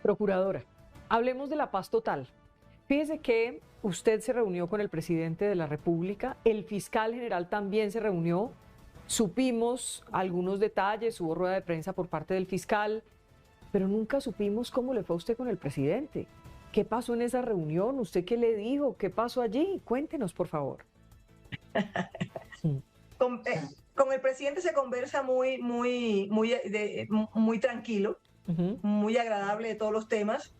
Procuradora, hablemos de la paz total. Fíjese que usted se reunió con el presidente de la República, el fiscal general también se reunió, supimos algunos detalles, hubo rueda de prensa por parte del fiscal, pero nunca supimos cómo le fue a usted con el presidente. ¿Qué pasó en esa reunión? ¿Usted qué le dijo? ¿Qué pasó allí? Cuéntenos, por favor. Con el presidente se conversa muy tranquilo, muy agradable de todos los temas.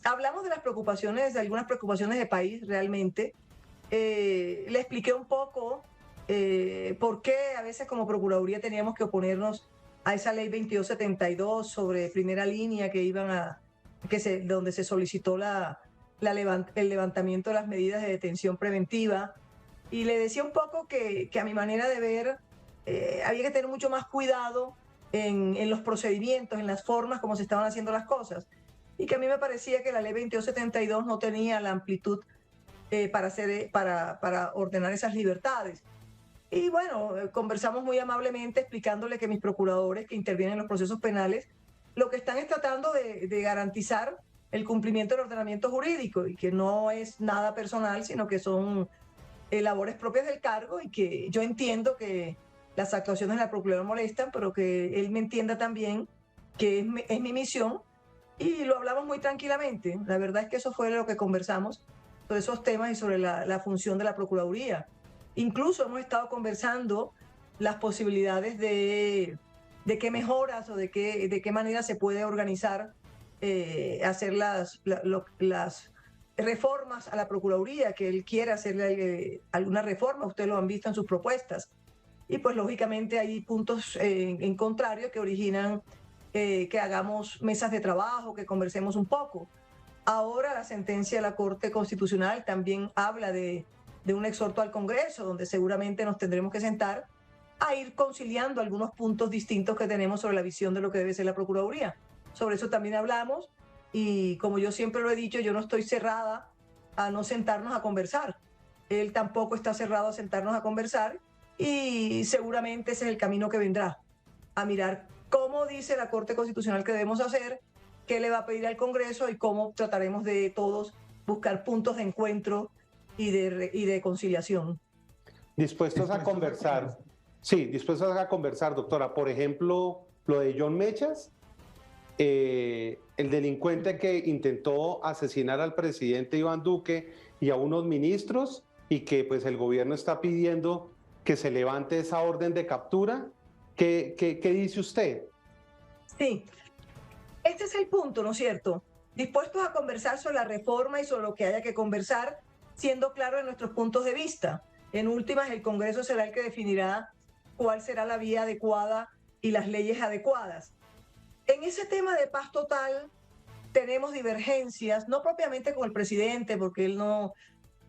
Hablamos de las preocupaciones, de algunas preocupaciones de país realmente. Le expliqué un poco por qué a veces como Procuraduría teníamos que oponernos a esa ley 2272 sobre primera línea donde se solicitó el levantamiento de las medidas de detención preventiva. Y le decía un poco que a mi manera de ver había que tener mucho más cuidado en los procedimientos, en las formas como se estaban haciendo las cosas. Y que a mí me parecía que la ley 2272 no tenía la amplitud para ordenar esas libertades. Y bueno, conversamos muy amablemente explicándole que mis procuradores que intervienen en los procesos penales lo que están es tratando de garantizar el cumplimiento del ordenamiento jurídico y que no es nada personal, sino que son labores propias del cargo y que yo entiendo que las actuaciones de la Procuraduría molestan, pero que él me entienda también que es mi misión y lo hablamos muy tranquilamente. La verdad es que eso fue lo que conversamos sobre esos temas y sobre la función de la Procuraduría. Incluso hemos estado conversando las posibilidades de qué mejoras o de qué manera se puede organizar, hacer las reformas a la Procuraduría, que él quiere hacerle alguna reforma, ustedes lo han visto en sus propuestas. Y pues lógicamente hay puntos en contrario que originan que hagamos mesas de trabajo, que conversemos un poco. Ahora la sentencia de la Corte Constitucional también habla de un exhorto al Congreso, donde seguramente nos tendremos que sentar a ir conciliando algunos puntos distintos que tenemos sobre la visión de lo que debe ser la Procuraduría. Sobre eso también hablamos y como yo siempre lo he dicho, yo no estoy cerrada a no sentarnos a conversar. Él tampoco está cerrado a sentarnos a conversar y seguramente ese es el camino que vendrá, a mirar cómo dice la Corte Constitucional que debemos hacer, qué le va a pedir al Congreso y cómo trataremos de todos buscar puntos de encuentro y de conciliación. Dispuestos a conversar. Sí, dispuestos a conversar, doctora. Por ejemplo, lo de John Mechas, el delincuente que intentó asesinar al presidente Iván Duque y a unos ministros y que pues el gobierno está pidiendo que se levante esa orden de captura. ¿Qué dice usted? Sí, este es el punto, ¿no es cierto? Dispuestos a conversar sobre la reforma y sobre lo que haya que conversar, siendo claros en nuestros puntos de vista. En últimas, el Congreso será el que definirá cuál será la vía adecuada y las leyes adecuadas. En ese tema de paz total tenemos divergencias, no propiamente con el presidente, porque él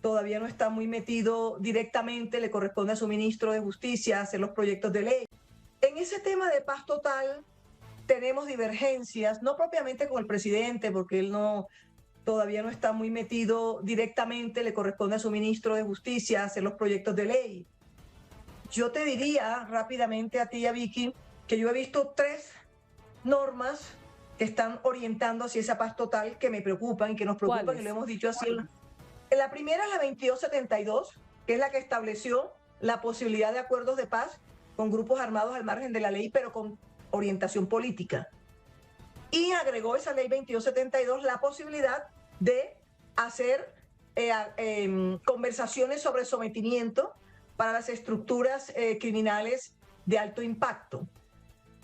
todavía no está muy metido directamente, le corresponde a su ministro de Justicia hacer los proyectos de ley. En ese tema de paz total tenemos divergencias, no propiamente con el presidente, porque él todavía no está muy metido directamente, le corresponde a su ministro de Justicia hacer los proyectos de ley. Yo te diría rápidamente a ti y a Vicky que yo he visto 3 normas que están orientando hacia esa paz total que me preocupan y que nos preocupan. ¿Cuáles? Y lo hemos dicho así. La primera es la 2272, que es la que estableció la posibilidad de acuerdos de paz con grupos armados al margen de la ley, pero con orientación política. Y agregó esa ley 2272 la posibilidad de hacer conversaciones sobre sometimiento para las estructuras criminales de alto impacto.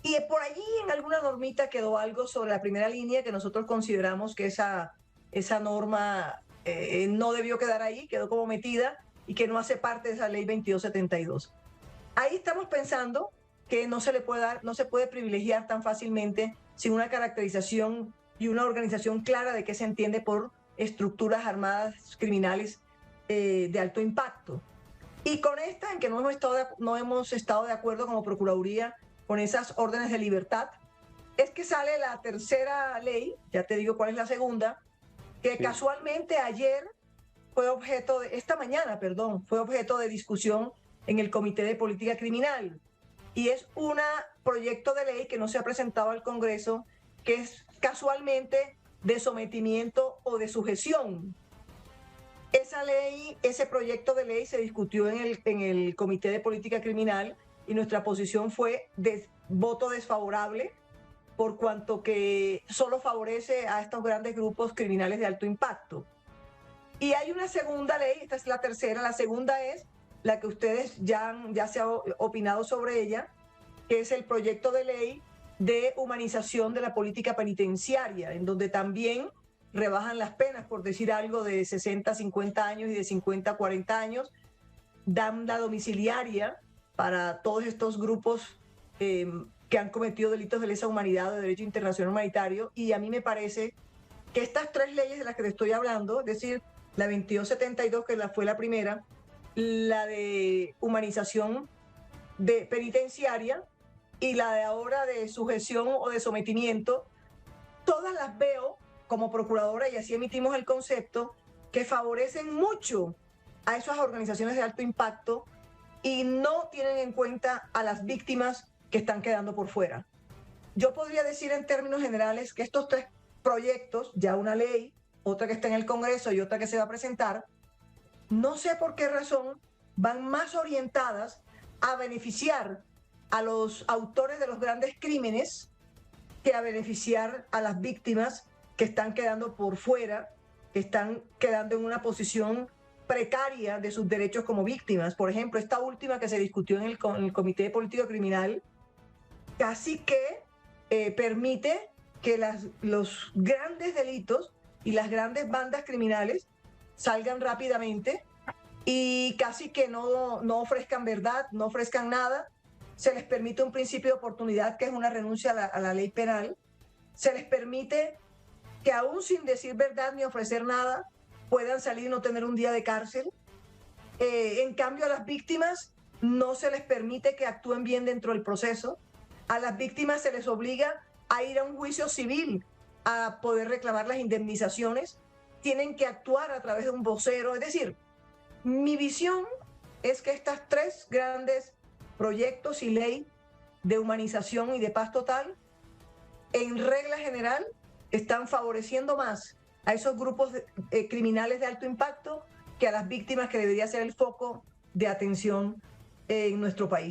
Y por allí en alguna normita quedó algo sobre la primera línea que nosotros consideramos que esa norma no debió quedar ahí, quedó como metida y que no hace parte de esa ley 2272. Ahí estamos pensando que no se puede privilegiar tan fácilmente sin una caracterización y una organización clara de qué se entiende por estructuras armadas criminales de alto impacto. Y con esta, en que no hemos estado de acuerdo como Procuraduría con esas órdenes de libertad, es que sale la tercera ley, ya te digo cuál es la segunda, que casualmente esta mañana fue objeto de discusión en el Comité de Política Criminal. Y es un proyecto de ley que no se ha presentado al Congreso, que es casualmente de sometimiento o de sujeción. Esa ley, ese proyecto de ley se discutió en el Comité de Política Criminal y nuestra posición fue de voto desfavorable por cuanto que solo favorece a estos grandes grupos criminales de alto impacto. Y hay una segunda ley, esta es la tercera, la segunda es la que ustedes ya se ha opinado sobre ella, que es el proyecto de ley de humanización de la política penitenciaria, en donde también rebajan las penas, por decir algo, de 60 a 50 años y de 50 a 40 años, dan la domiciliaria para todos estos grupos que han cometido delitos de lesa humanidad o de derecho internacional humanitario, y a mí me parece que estas tres leyes de las que te estoy hablando, es decir, la 2272, que fue la primera, la de humanización de penitenciaria y la de ahora de sujeción o de sometimiento, todas las veo como procuradora, y así emitimos el concepto, que favorecen mucho a esas organizaciones de alto impacto y no tienen en cuenta a las víctimas que están quedando por fuera. Yo podría decir en términos generales que estos tres proyectos, ya una ley, otra que está en el Congreso y otra que se va a presentar, no sé por qué razón van más orientadas a beneficiar a los autores de los grandes crímenes que a beneficiar a las víctimas que están quedando por fuera, que están quedando en una posición precaria de sus derechos como víctimas. Por ejemplo, esta última que se discutió en el Comité de Política Criminal, casi que permite que los grandes delitos y las grandes bandas criminales salgan rápidamente y casi que no ofrezcan verdad, no ofrezcan nada. Se les permite un principio de oportunidad, que es una renuncia a la ley penal. Se les permite que aún sin decir verdad ni ofrecer nada, puedan salir y no tener un día de cárcel. En cambio, a las víctimas no se les permite que actúen bien dentro del proceso. A las víctimas se les obliga a ir a un juicio civil a poder reclamar las indemnizaciones. Tienen que actuar a través de un vocero. Es decir, mi visión es que estas tres grandes proyectos y ley de humanización y de paz total, en regla general, están favoreciendo más a esos grupos criminales de alto impacto que a las víctimas, que debería ser el foco de atención en nuestro país.